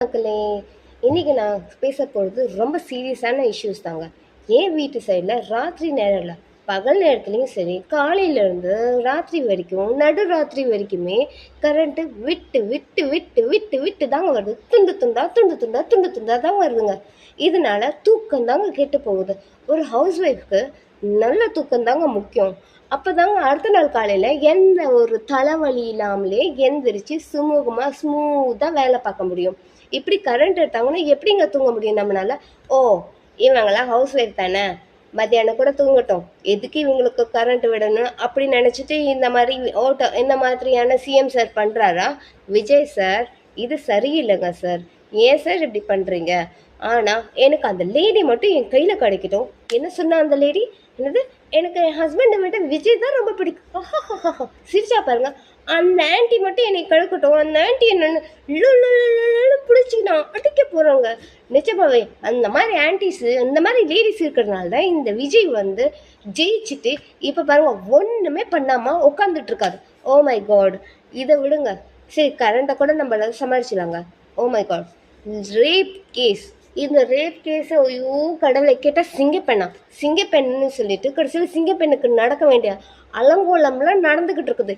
மக்களே! இன்னைக்கு நான் பேச போறது ரொம்ப சீரியஸான இஷ்யூஸ் தாங்க. என் வீட்டு சைடுல ராத்திரி நேரம்ல, பகல் நேரத்துலயும் சரி, காலையிலேருந்து ராத்திரி வரைக்கும், நடுராத்திரி வரைக்குமே கரண்ட்டு விட்டு, விட்டு, விட்டு, விட்டு, விட்டு தாங்க வருது. துண்டு துண்டா, துண்டு துண்டா, துண்டு துண்டா தான் வருதுங்க. இதனால தூக்கம் தாங்க கெட்டு போகுது. ஒரு ஹவுஸ் ஒய்ஃப்க்கு நல்ல தூக்கம் தாங்க முக்கியம். அப்பதாங்க அடுத்த நாள் காலையில எந்த ஒரு தலைவலி இல்லாமலே எந்திரிச்சு ஸ்மூத்தா வேலை பார்க்க முடியும். இப்படி கரண்ட் எடுத்தாங்கன்னா எப்படிங்க தூங்க முடியும் நம்மளால? ஓ, இவங்களாம் ஹவுஸ் ஒய்ஃப் தானே, மத்தியானம் கூட தூங்கட்டும், எதுக்கு இவங்களுக்கு கரண்ட் விடணும் அப்படி நினைச்சிட்டு இந்த மாதிரியான சிஎம் சார் பண்றாரா? விஜய் சார், இது சரியில்லைங்க சார். ஏன் சார் இப்படி பண்றீங்க? ஆனா எனக்கு அந்த லேடி மட்டும் என் கையில கிடைக்கட்டும். என்ன சொன்னா அந்த லேடி? என்னது, எனக்கு என் ஹஸ்பண்டை விட விஜய் தான் ரொம்ப பிடிக்கும். சிரிச்சா பாருங்க. அந்த ஆன்ட்டி மட்டும் என்னை கழுக்கட்டும். அந்த ஆன்ட்டி என்ன பிடிச்சி நான் அடிக்க போறோங்க. நிஜமாவே அந்த மாதிரி ஆன்டிஸ், அந்த மாதிரி லேடிஸ் இருக்கிறதுனால தான் இந்த விஜய் வந்து ஜெயிச்சுட்டு இப்ப பாருங்க ஒண்ணுமே பண்ணாம உட்காந்துட்டு இருக்காரு. ஓ மை காட், இதை விடுங்க. சரி, கரண்ட்டை கூட நம்ம சமாளிச்சிடலாங்க. Oh my god, rape case. இந்த ரேப் கேஸ், ஐயோ கடவுளை, கேட்டால் சிங்கப்பெண்ணுன்னு சொல்லிட்டு கடைசியில் சிங்கப்பெண்ணுக்கு நடக்க வேண்டிய அலங்கோலம்லாம் நடந்துக்கிட்டு இருக்குது.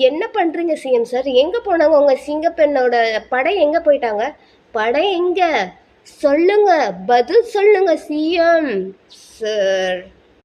என்ன பண்ணுறீங்க சிஎம் சார்? எங்கே போனாங்க உங்கள் சிங்கப்பெண்ணோட படை? எங்கே போயிட்டாங்க? படை எங்க? சொல்லுங்க, பதில் சொல்லுங்க சிஎம் சார்.